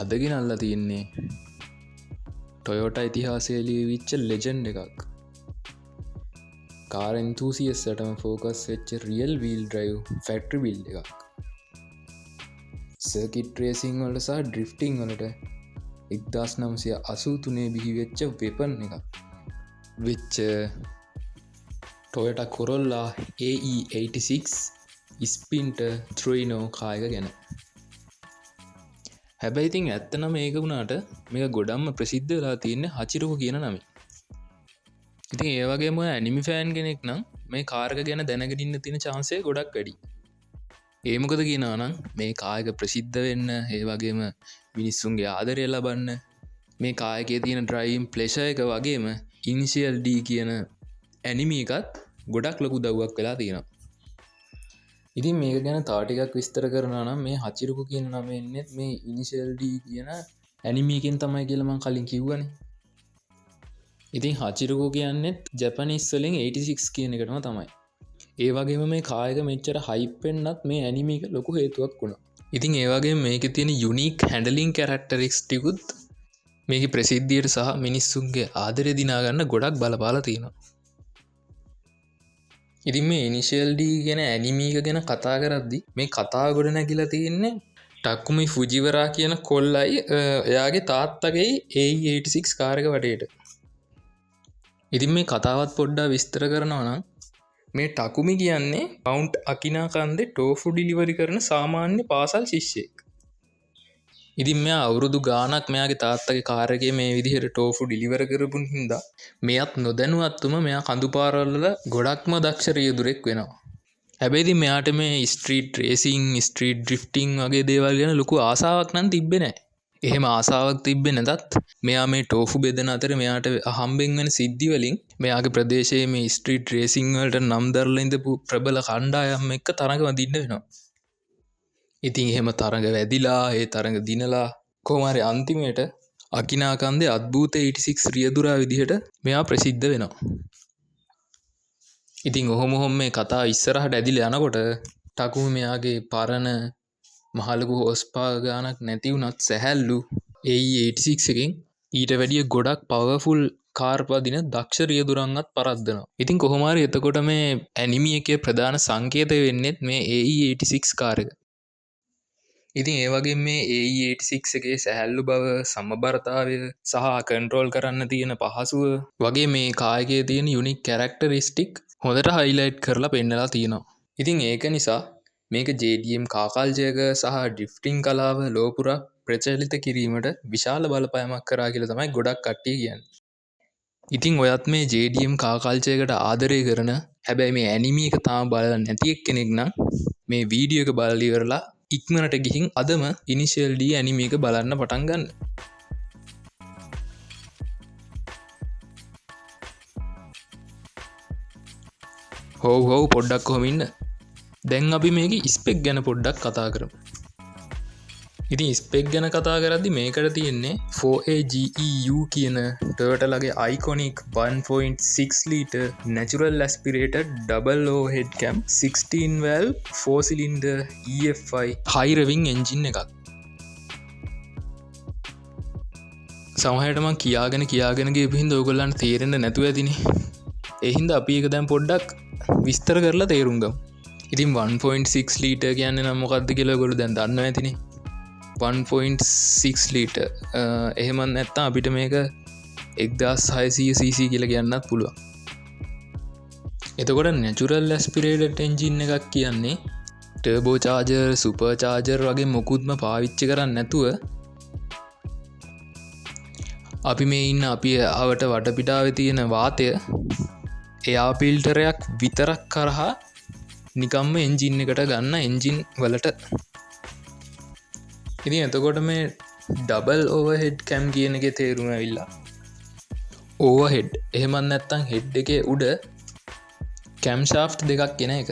අදගෙන අල්ලා තියෙන්නේ ටොයෝට ඉතිහාසය ලියවිච්ච ලෙජන්ඩ් එකක්. කාර් එන්තූසියස්ටම ෆෝකස් වෙච්ච real wheel drive factory build එකක්. සර්කිට් රේසිං වලට සහ ඩ්‍රිෆ්ටිං වලට 1983 බිහිවෙච්ච වෙපන් එකක් වෙච්ච ටොයෝට කොරොල්ලා AE86 ස්පින්ට ත්‍රීනෝ කායක ගැන. හැබැයි ඉතින් ඇත්තනම් මේක වුණාට මේක ගොඩම්ම ප්‍රසිද්ධ වෙලා තියෙන්නේ හචිරොකෝ කියන නමින්. ඉතින් ඒ වගේම ඇනිමි ෆෑන් කෙනෙක් නම් මේ කාර්ක ගැන දැනගෙන ඉන්න තියෙන chance එක ගොඩක් වැඩි. ඒ මොකද කියනවා නම් මේ කායක ප්‍රසිද්ධ වෙන්න, ඒ වගේම මිනිස්සුන්ගේ ආදරය ලබන්න මේ කායකයේ තියෙන ඩ්‍රයිවිං ප්ලෙෂර් එක වගේම ඉනිෂියල් D කියන ඇනිමි එකත් ගොඩක් ලොකු උදව්වක් වෙලා තියෙනවා. ඉතින් මේක ගැන තව ටිකක් විස්තර කරනවා නම් මේ හචිරොකෝ කියන නම එන්නේ මේ ඉනිෂියල් D කියන ඇනිමි එකෙන් තමයි කියලා මම කලින් කිව්වනේ. ඉතින් හචිරොකෝ කියන්නේ ජපනිස් වලින් 86 කියන එකටම තමයි. ඒ වගේම මේ කායක මෙච්චර හයිප් වෙන්නත් මේ ඇනිමි එක ලොකු හේතුවක් වුණා. ඉතින් ඒ වගේම මේකේ තියෙන යුනික් හැන්ඩලින් කැරක්ටරිස්ටිකුත් මේකේ ප්‍රසිද්ධියට සහ මිනිස්සුන්ගේ ආදරය දිනා ගන්න ගොඩක් බලපාලා තියෙනවා. ඉතින් මේ ඉනිෂියල් D කියන ඇනිමි එක ගැන කතා කරද්දි මේ කතාව ගොඩ නැගිලා තියෙන්නේ ටකුමි ෆුජිවරා කියන කොල්ලයි එයාගේ තාත්තගේ AE86 කාර් එක වටේට. ඉතින් මේ කතාවත් පොඩ්ඩක් විස්තර කරනවා නම් මේ ටකුමි කියන්නේ මවුන්ට් අකිනා කන්දේ ටෝෆු ඩිලිවරි කරන සාමාන්‍ය පාසල් ශිෂ්‍යයෙක්. ඉතින් මෙයා අවුරුදු ගාණක් මෙයාගේ තාත්තගේ කාර් එකේ මේ විදිහට ටෝෆු ඩිලිවර් කරපු හින්දා මෙයාත් නොදැනුවත්වම මෙයා කඳු පාරවල් වල ගොඩක්ම දක්ෂ රියදුරෙක් වෙනවා. හැබැයි ඉතින් මෙයාට මේ ස්ට්‍රීට් රේසිං, ස්ට්‍රීට් ඩ්‍රිෆ්ටිං වගේ දේවල් ගැන ලොකු ආසාවක් නම් තිබ්බේ නැහැ. එහෙම ආසාවක් තිබ්බේ නැතත් මෙයා මේ ටෝෆු බෙදන අතර මෙයාට හම්බෙන් වෙන සිද්ධි වලින් මෙයාගේ ප්‍රදේශයේ මේ ස්ට්‍රීට් රේසිං වලට නම් දරලා ඉඳපු ප්‍රබල කණ්ඩායම් එක්ක තරඟ වදින්න වෙනවා. ඉතින් එහෙම තරඟ වැදිලා ඒ තරඟ දිනලා කොහොම හරි අන්තිමේට අකිනා කන්දේ අද්භූත 86 රියදුරා විදිහට මෙයා ප්‍රසිද්ධ වෙනවා. ඉතින් ඔහොම මේ කතාව ඉස්සරහට ඇදිලා යනකොට ටකුමි මෙයාගේ පරණ මහලුකු හොස්පා ගානක් නැති වුණත් සැහැල්ලු AE86 එකෙන් ඊට වැඩිය ගොඩක් පවර්ෆුල් කාර් පදින දක්ෂ රියදුරන්වත් පරද්දනවා. ඉතින් කොහොම හරි එතකොට මේ ඇනිමි එකේ ප්‍රධාන සංකේතය වෙන්නේ මේ AE86 කාර් එක. ඉතින් ඒ වගේ මේ AE86 එකේ සැහැල්ලු බව, සමබරතාවය සහ කන්ට්‍රෝල් කරන්න තියෙන පහසුව වගේ මේ කායකයේ තියෙන යුනික් කැරක්ටරිස්ටික් හොඳට හයිලයිට් කරලා පෙන්නලා තියෙනවා. ඉතින් ඒක නිසා මේක JDM කාකල්ජයක සහ ඩ්‍රිෆ්ටිං කලාව ලෝපුරා ප්‍රචලිත කිරීමට විශාල බලපෑමක් කරා කියලා තමයි ගොඩක් කට්ටිය කියන්නේ. ඉතින් ඔයත් මේ JDM කාකල්ජයකට ආදරය කරන හැබැයි මේ ඇනිමි එක තාම බලලා නැති එක්කෙනෙක් නම් මේ වීඩියෝ එක බලලා ඉවරලා ඉක්මනට ගිහින් අදම ඉනිෂියල් D ඇනිමි එක බලන්න පටන් ගන්න. හොව් පොඩ්ඩක් කොහොම ඉන්න. දැන් අපි මේකේ ස්පෙක් ගැන පොඩ්ඩක් කතා කරමු. ඉතින් ස්පෙක් ගැන කතා කරද්දි මේකට තියෙන්නේ 4AGEU කියන ටොයෝටාලගේ iconic 1.6 litre natural aspirated double overhead cam 16 valve 4 cylinder EFI high revving engine එකක්. සමහරට මම කියාගෙන ගියපු හින්දා ඔයගොල්ලන්ට තේරෙන්න නැතුව ඇතිනේ. ඒ හින්දා අපි ඒක දැන් පොඩ්ඩක් විස්තර කරලා තේරුම් ගමු. ඉතින් 1.6 ලීටර් කියන්නේ නම් මොකක්ද කියලා ඔයගොල්ලෝ දැන් දන්නවා ඇතිනේ. 1.6 ලීටර් එහෙම නැත්නම් අපිට මේක 1600cc කියලා කියන්නත් පුළුවන්. එතකොට natural aspirated engine එකක් කියන්නේ turbo charger, super charger වගේ මොකුත්ම පාවිච්චි කරන්නේ නැතුව අපි මේ ඉන්න අපි අවට වටපිටාවේ තියෙන වාතය එයා ෆිල්ටරයක් විතරක් කරහා නිකම්ම එන්ජින් එකට ගන්න එන්ජින් වලට. ඉතින් එතකොට මේ ඩබල් ඕවර්හෙඩ් කැම් කියන එකේ තේරුම ඇවිල්ලා ඕවර්හෙඩ් එහෙමත් නැත්නම් හෙඩ් එකේ උඩ කැම් ෂාෆ්ට් දෙකක් කියන එක.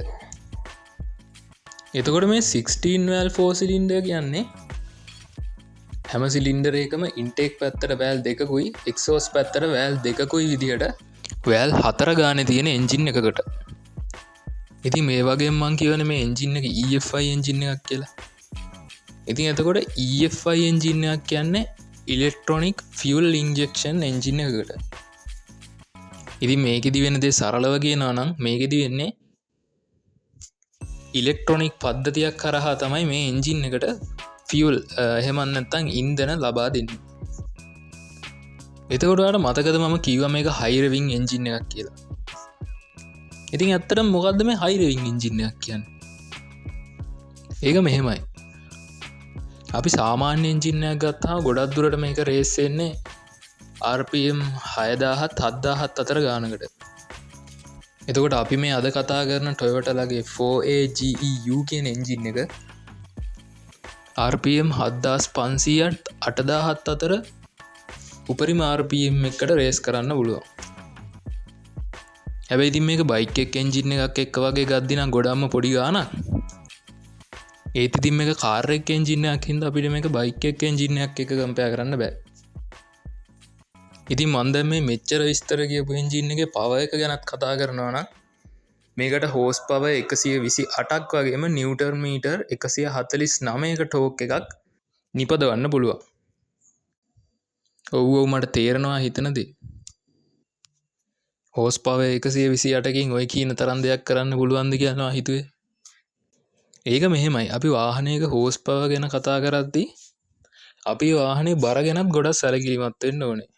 එතකොට මේ 16 valve 4 cylinder කියන්නේ හැම සිලින්ඩර් එකම ඉන්ටේක් පැත්තට වැල් දෙකකුයි එක්සෝස් පැත්තට වැල් දෙකකුයි විදිහට වැල් 4 ගානේ තියෙන එන්ජින් එකකට. ඉතින් මේ වගේ මං කියවනේ මේ එන්ජින් එක EFI එන්ජින් එකක් කියලා. ඉතින් එතකොට EFI එන්ජිනයක් කියන්නේ ඉලෙක්ට්‍රොනික් ෆියල් ඉන්ජෙක්ෂන් එන්ජින එකට. ඉතින් මේකෙදි වෙන දේ සරලව කියනවා නම් මේකෙදි වෙන්නේ ඉලෙක්ට්‍රොනික් පද්ධතියක් කරහා තමයි මේ එන්ජින් එකට ෆියල් එහෙමත් නැත්නම් ඉන්ධන ලබා දෙන්නේ. එතකොට ඔයාලට මතකද මම කිව්වා මේක හයි රෙවින් එන්ජින් එකක් කියලා. ඉතින් ඇත්තටම මොකද්ද මේ හයි රෙවින් එන්ජින් එකක් කියන්නේ? ඒක මෙහෙමයි. අපි සාමාන්‍ය එන්ජින් එකක් ගත්තාම ගොඩක් දුරට මේක රේස් වෙන්නේ RPM 6000 7000 අතර ගානකට. එතකොට අපි මේ අද කතා කරන Toyota-ලගේ 4AGEU කියන එන්ජින් එක RPM 7500ත් 8000ත් අතර උපරිම RPM එකට රේස් කරන්න පුළුවන්. හැබැයි ඉතින් මේක බයික් එක එන්ජින් එකක් එක්ක වගේ ගද්දි නම් ගොඩක්ම පොඩි ගානක්. ඒත් ඉතින් මේක කාර් එක එන්ජින් එකක් හින්දා අපිට මේක බයික් එක එන්ජින් එකක් එක්ක කම්පෙයාර් කරන්න බෑ. ඉතින් මම දැන් මේ මෙච්චර විස්තර කියපු එන්ජින් එකේ පවර් එක ගැනත් කතා කරනවා නම් මේකට හෝස් පවර් 128ක් වගේම නිව්ටන් මීටර් 149ක ටෝක් එකක් නිපදවන්න පුළුවන්. ඔව් මට තේරෙනවා හිතන දේ. හෝස් පවර් 128කින් ඔය කියන තරම් දෙයක් කරන්න පුළුවන්ද කියලා හිතුවේ. ඒක මෙහෙමයි. අපි වාහනයක හෝස් පවර් ගැන කතා කරද්දී අපි වාහනේ බර ගැනත් ගොඩක් සැලකිලිමත් වෙන්න ඕනේ.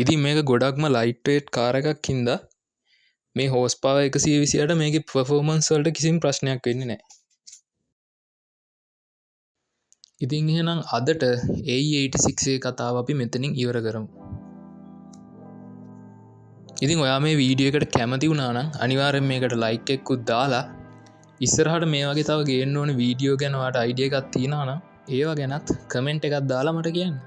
ඉතින් මේක ගොඩක්ම ලයිට් වේට් කාර් එකක් හින්දා මේ හෝස් පවර් 128 මේකේ පර්ෆෝමන්ස් වලට කිසිම ප්‍රශ්නයක් වෙන්නේ නැහැ. ඉතින් එහෙනම් අදට AE86 කතාව අපි මෙතනින් ඉවර කරමු. ඉතින් ඔයා මේ වීඩියෝ එකට කැමති වුණා නම් අනිවාර්යෙන් මේකට ලයික් එකකුත් දාලා ඉස්සරහට මේ වගේ තව ගේන්න ඕන වීඩියෝ ගැන ඔයාට අයිඩියා එකක් තියෙනවා නම් ඒවා ගැනත් කමෙන්ට් එකක් දාලා මට කියන්න.